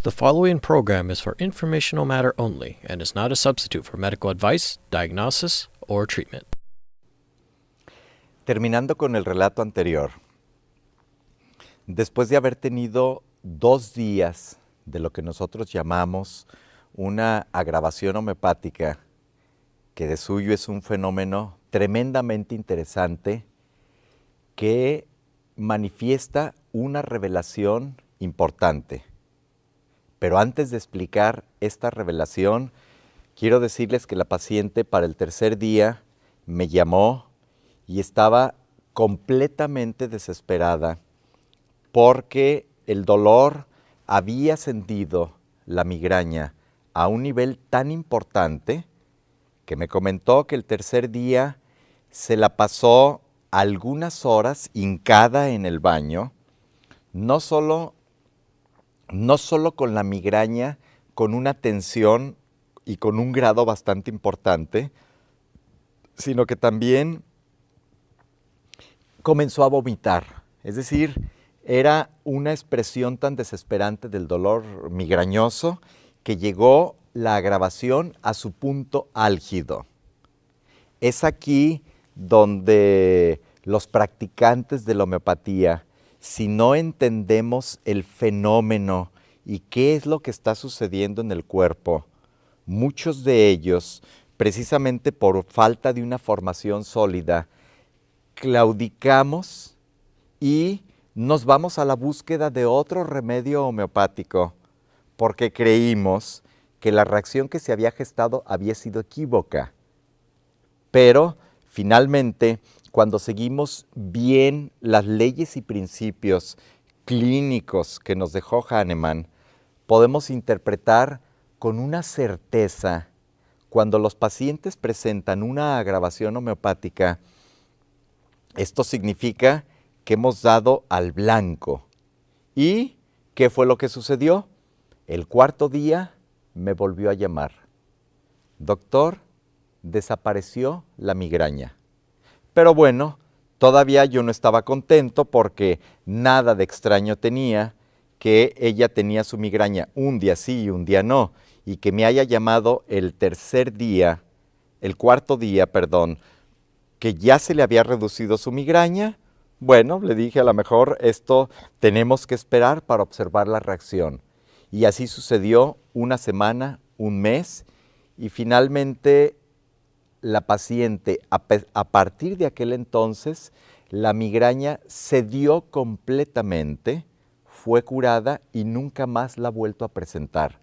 The following program is for informational matter only and is not a substitute for medical advice, diagnosis, or treatment. Terminando con el relato anterior, después de haber tenido 2 días de lo que nosotros llamamos una agravación homeopática, que de suyo es un fenómeno tremendamente interesante que manifiesta una revelación importante. Pero antes de explicar esta revelación, quiero decirles que la paciente para el 3er día me llamó y estaba completamente desesperada porque el dolor había ascendido, la migraña, a un nivel tan importante que me comentó que el 3er día se la pasó algunas horas hincada en el baño, no solo con la migraña, con una tensión y con un grado bastante importante, sino que también comenzó a vomitar. Es decir, era una expresión tan desesperante del dolor migrañoso que llegó la agravación a su punto álgido. Es aquí donde los practicantes de la homeopatía, si no entendemos el fenómeno y qué es lo que está sucediendo en el cuerpo, muchos de ellos, precisamente por falta de una formación sólida, claudicamos y nos vamos a la búsqueda de otro remedio homeopático, porque creímos que la reacción que se había gestado había sido equívoca. Pero, finalmente, cuando seguimos bien las leyes y principios clínicos que nos dejó Hahnemann, podemos interpretar con una certeza cuando los pacientes presentan una agravación homeopática. Esto significa que hemos dado al blanco. ¿Y qué fue lo que sucedió? El 4.º día me volvió a llamar. Doctor, desapareció la migraña. Pero bueno, todavía yo no estaba contento porque nada de extraño tenía que ella tenía su migraña un día sí y un día no, y que me haya llamado el 4.º día, que ya se le había reducido su migraña. Bueno, le dije, a lo mejor esto tenemos que esperar para observar la reacción. Y así sucedió una semana, un mes, y finalmente la paciente, a partir de aquel entonces, la migraña cedió completamente, fue curada y nunca más la ha vuelto a presentar.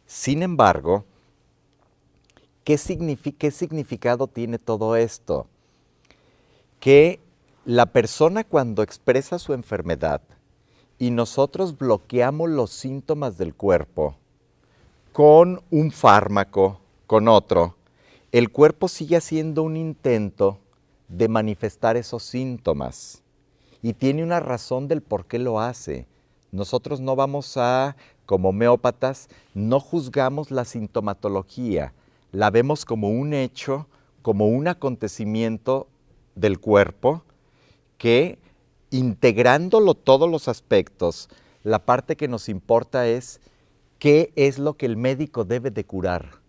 Sin embargo, ¿qué significado tiene todo esto? Que la persona, cuando expresa su enfermedad y nosotros bloqueamos los síntomas del cuerpo con un fármaco, con otro, el cuerpo sigue haciendo un intento de manifestar esos síntomas y tiene una razón del por qué lo hace. Nosotros no vamos como homeópatas, no juzgamos la sintomatología, la vemos como un hecho, como un acontecimiento del cuerpo que, integrándolo todos los aspectos, la parte que nos importa es qué es lo que el médico debe de curar.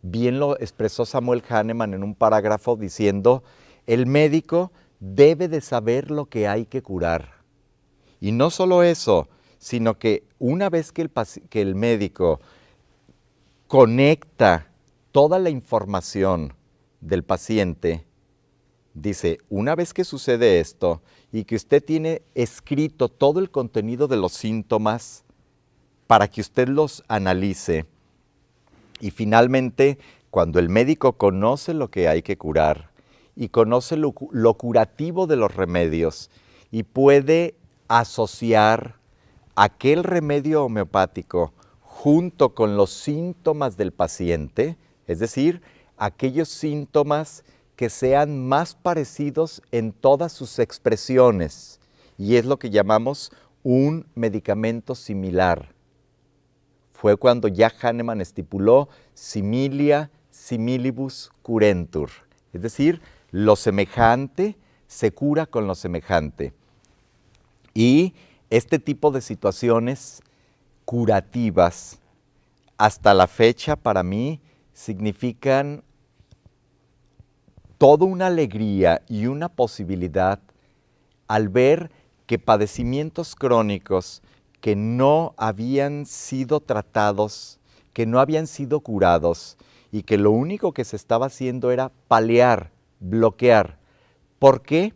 Bien lo expresó Samuel Hahnemann en un parágrafo diciendo, el médico debe de saber lo que hay que curar. Y no solo eso, sino que una vez que el médico conecta toda la información del paciente, dice, una vez que sucede esto y que usted tiene escrito todo el contenido de los síntomas para que usted los analice, y finalmente, cuando el médico conoce lo que hay que curar y conoce lo curativo de los remedios y puede asociar aquel remedio homeopático junto con los síntomas del paciente, es decir, aquellos síntomas que sean más parecidos en todas sus expresiones, y es lo que llamamos un medicamento similar. Fue cuando ya Hahnemann estipuló similia similibus curentur, es decir, lo semejante se cura con lo semejante. Y este tipo de situaciones curativas, hasta la fecha para mí significan toda una alegría y una posibilidad al ver que padecimientos crónicos que no habían sido tratados, que no habían sido curados y que lo único que se estaba haciendo era paliar, bloquear. ¿Por qué?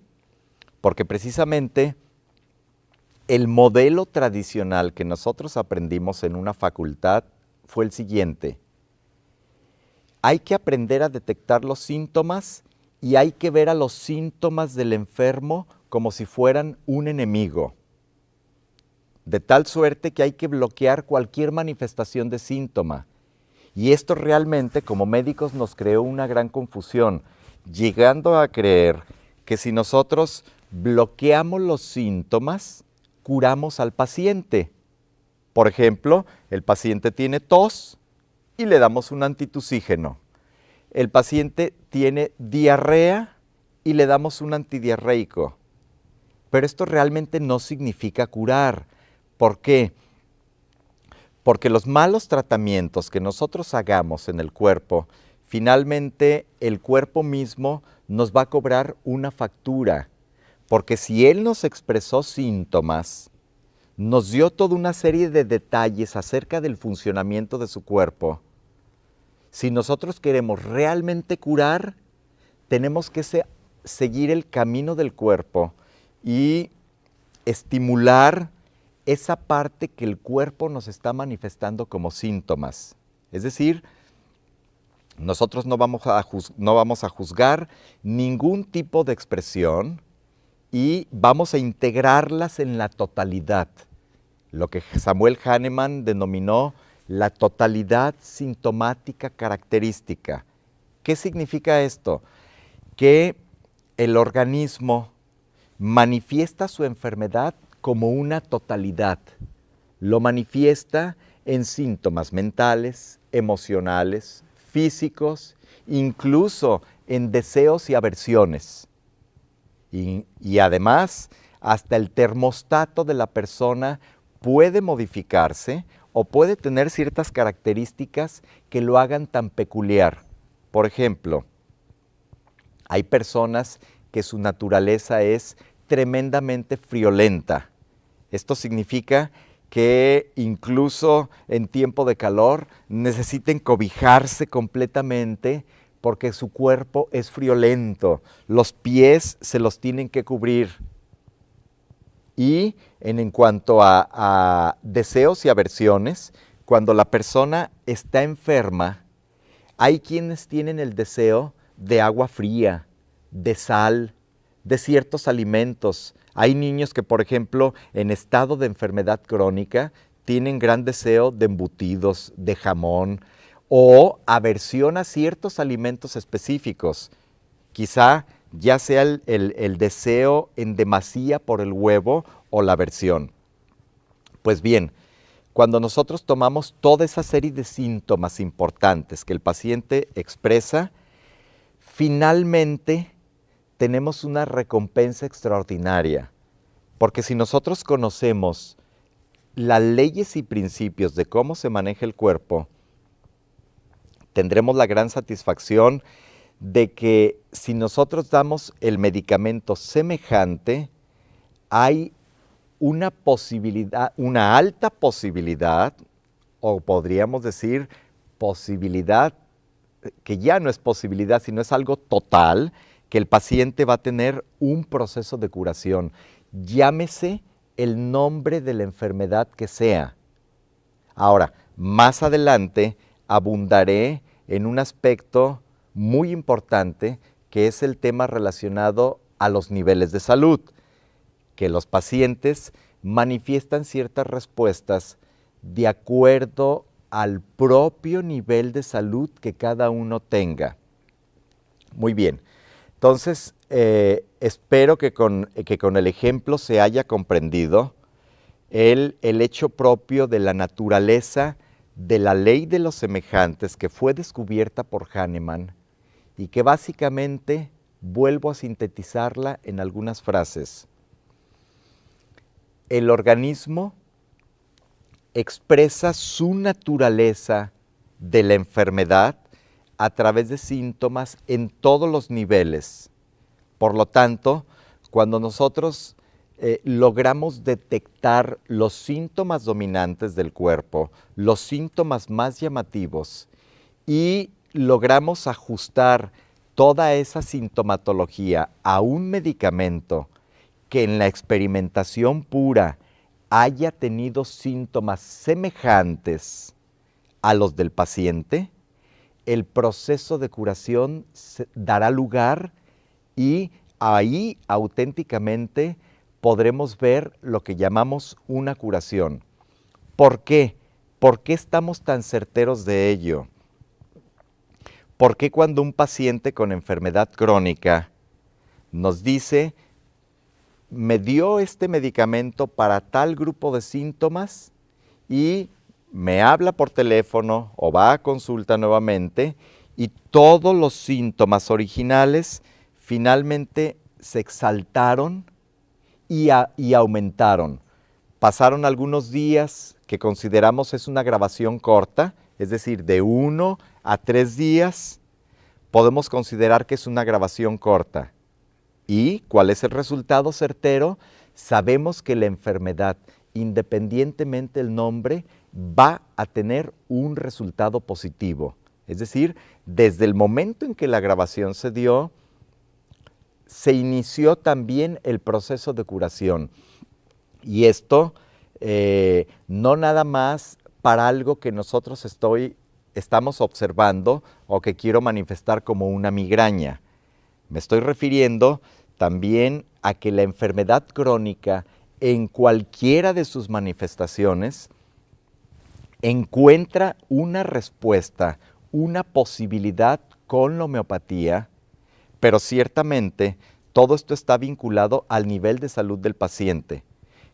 Porque precisamente el modelo tradicional que nosotros aprendimos en una facultad fue el siguiente. Hay que aprender a detectar los síntomas y hay que ver a los síntomas del enfermo como si fueran un enemigo. De tal suerte que hay que bloquear cualquier manifestación de síntoma. Y esto realmente como médicos nos creó una gran confusión, llegando a creer que si nosotros bloqueamos los síntomas, curamos al paciente. Por ejemplo, el paciente tiene tos y le damos un antitusígeno. El paciente tiene diarrea y le damos un antidiarreico. Pero esto realmente no significa curar. ¿Por qué? Porque los malos tratamientos que nosotros hagamos en el cuerpo, finalmente el cuerpo mismo nos va a cobrar una factura. Porque si él nos expresó síntomas, nos dio toda una serie de detalles acerca del funcionamiento de su cuerpo, si nosotros queremos realmente curar, tenemos que seguir el camino del cuerpo y estimular esa parte que el cuerpo nos está manifestando como síntomas. Es decir, nosotros no vamos a juzgar ningún tipo de expresión y vamos a integrarlas en la totalidad, lo que Samuel Hahnemann denominó la totalidad sintomática característica. ¿Qué significa esto? Que el organismo manifiesta su enfermedad como una totalidad. Lo manifiesta en síntomas mentales, emocionales, físicos, incluso en deseos y aversiones. Y además, hasta el termostato de la persona puede modificarse o puede tener ciertas características que lo hagan tan peculiar. Por ejemplo, hay personas que su naturaleza es tremendamente friolenta. Esto significa que incluso en tiempo de calor necesiten cobijarse completamente porque su cuerpo es friolento. Los pies se los tienen que cubrir. Y en cuanto a deseos y aversiones, cuando la persona está enferma, hay quienes tienen el deseo de agua fría, de sal, de ciertos alimentos. Hay niños que, por ejemplo, en estado de enfermedad crónica, tienen gran deseo de embutidos, de jamón, o aversión a ciertos alimentos específicos. Quizá ya sea el deseo en demasía por el huevo o la aversión. Pues bien, cuando nosotros tomamos toda esa serie de síntomas importantes que el paciente expresa, finalmente tenemos una recompensa extraordinaria. Porque si nosotros conocemos las leyes y principios de cómo se maneja el cuerpo, tendremos la gran satisfacción de que si nosotros damos el medicamento semejante, hay una posibilidad, una alta posibilidad, o podríamos decir posibilidad, que ya no es posibilidad, sino es algo total, que el paciente va a tener un proceso de curación. Llámese el nombre de la enfermedad que sea. Ahora, más adelante abundaré en un aspecto muy importante que es el tema relacionado a los niveles de salud, que los pacientes manifiestan ciertas respuestas de acuerdo al propio nivel de salud que cada uno tenga. Muy bien, entonces espero que con el ejemplo se haya comprendido el hecho propio de la naturaleza de la ley de los semejantes que fue descubierta por Hahnemann y que básicamente vuelvo a sintetizarla en algunas frases. El organismo expresa su naturaleza de la enfermedad a través de síntomas en todos los niveles. Por lo tanto, cuando nosotros logramos detectar los síntomas dominantes del cuerpo, los síntomas más llamativos, y logramos ajustar toda esa sintomatología a un medicamento que en la experimentación pura haya tenido síntomas semejantes a los del paciente, el proceso de curación dará lugar y ahí auténticamente podremos ver lo que llamamos una curación. ¿Por qué? ¿Por qué estamos tan certeros de ello? ¿Por qué cuando un paciente con enfermedad crónica nos dice, me dio este medicamento para tal grupo de síntomas y me habla por teléfono o va a consulta nuevamente y todos los síntomas originales finalmente se exaltaron y aumentaron? Pasaron algunos días que consideramos es una agravación corta, es decir, de 1 a 3 días, podemos considerar que es una agravación corta. ¿Y cuál es el resultado certero? Sabemos que la enfermedad, independientemente del nombre, va a tener un resultado positivo. Es decir, desde el momento en que la agravación se dio, se inició también el proceso de curación. Y esto no nada más para algo que nosotros estamos observando o que quiero manifestar como una migraña. Me estoy refiriendo también a que la enfermedad crónica, en cualquiera de sus manifestaciones, encuentra una respuesta, una posibilidad con la homeopatía, pero ciertamente todo esto está vinculado al nivel de salud del paciente.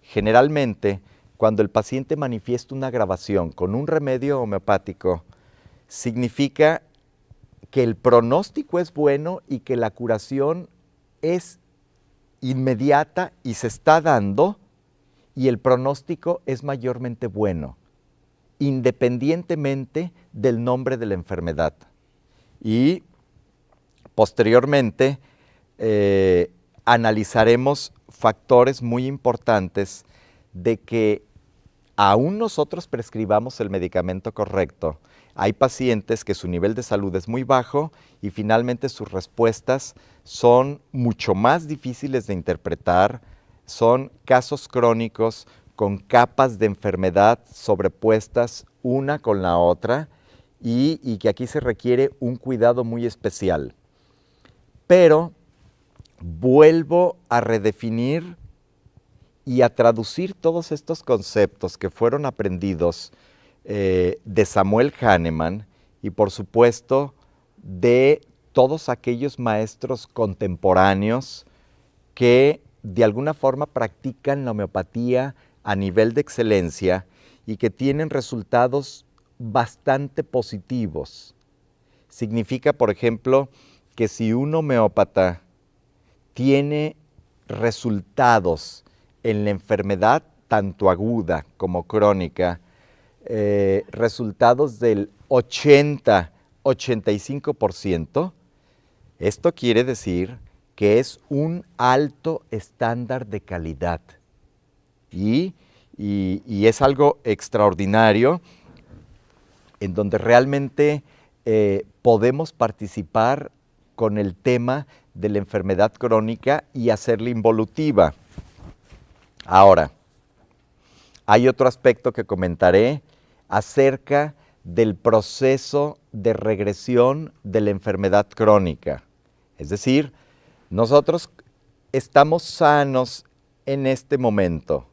Generalmente, cuando el paciente manifiesta una agravación con un remedio homeopático, significa que el pronóstico es bueno y que la curación es inmediata y se está dando, y el pronóstico es mayormente bueno, independientemente del nombre de la enfermedad. Y posteriormente analizaremos factores muy importantes de que aún nosotros prescribamos el medicamento correcto. Hay pacientes que su nivel de salud es muy bajo y finalmente sus respuestas son mucho más difíciles de interpretar, son casos crónicos con capas de enfermedad sobrepuestas una con la otra y que aquí se requiere un cuidado muy especial. Pero vuelvo a redefinir y a traducir todos estos conceptos que fueron aprendidos de Samuel Hahnemann y por supuesto de todos aquellos maestros contemporáneos que de alguna forma practican la homeopatía a nivel de excelencia y que tienen resultados bastante positivos. Significa, por ejemplo, que si un homeópata tiene resultados en la enfermedad, tanto aguda como crónica, resultados del 80-85%, esto quiere decir que es un alto estándar de calidad y es algo extraordinario en donde realmente podemos participar con el tema de la enfermedad crónica y hacerla involutiva. Ahora, hay otro aspecto que comentaré acerca del proceso de regresión de la enfermedad crónica. Es decir, nosotros estamos sanos en este momento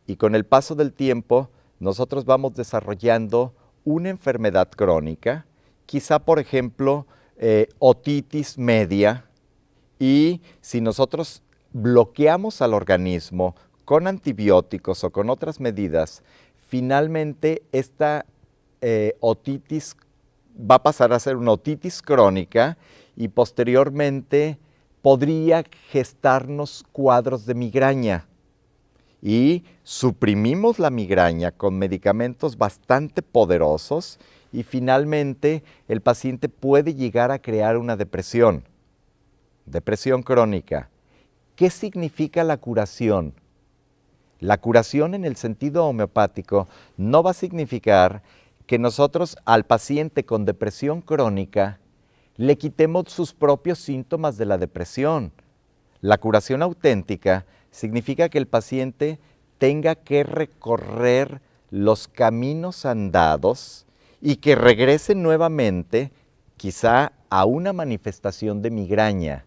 y con el paso del tiempo nosotros vamos desarrollando una enfermedad crónica, quizá por ejemplo otitis media, y si nosotros bloqueamos al organismo con antibióticos o con otras medidas, finalmente esta otitis va a pasar a ser una otitis crónica y posteriormente podría gestarnos cuadros de migraña. y suprimimos la migraña con medicamentos bastante poderosos y finalmente el paciente puede llegar a crear una depresión crónica. ¿Qué significa la curación? La curación en el sentido homeopático no va a significar que nosotros al paciente con depresión crónica le quitemos sus propios síntomas de la depresión. La curación auténtica significa que el paciente tenga que recorrer los caminos andados y que regrese nuevamente quizá a una manifestación de migraña,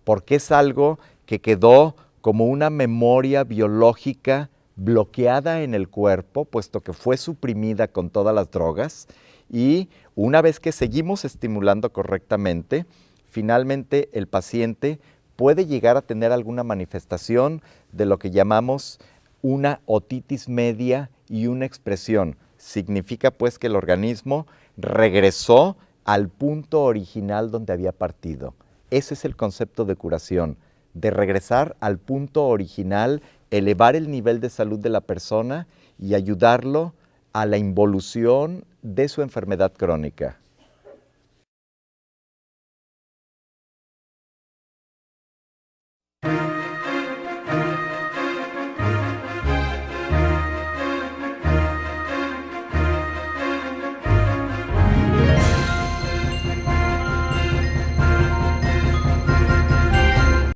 porque es algo que quedó como una memoria biológica bloqueada en el cuerpo, puesto que fue suprimida con todas las drogas, y una vez que seguimos estimulando correctamente, finalmente el paciente puede llegar a tener alguna manifestación de lo que llamamos una otitis media y una expresión. Significa pues que el organismo regresó al punto original donde había partido. Ese es el concepto de curación, de regresar al punto original, elevar el nivel de salud de la persona y ayudarlo a la involución de su enfermedad crónica.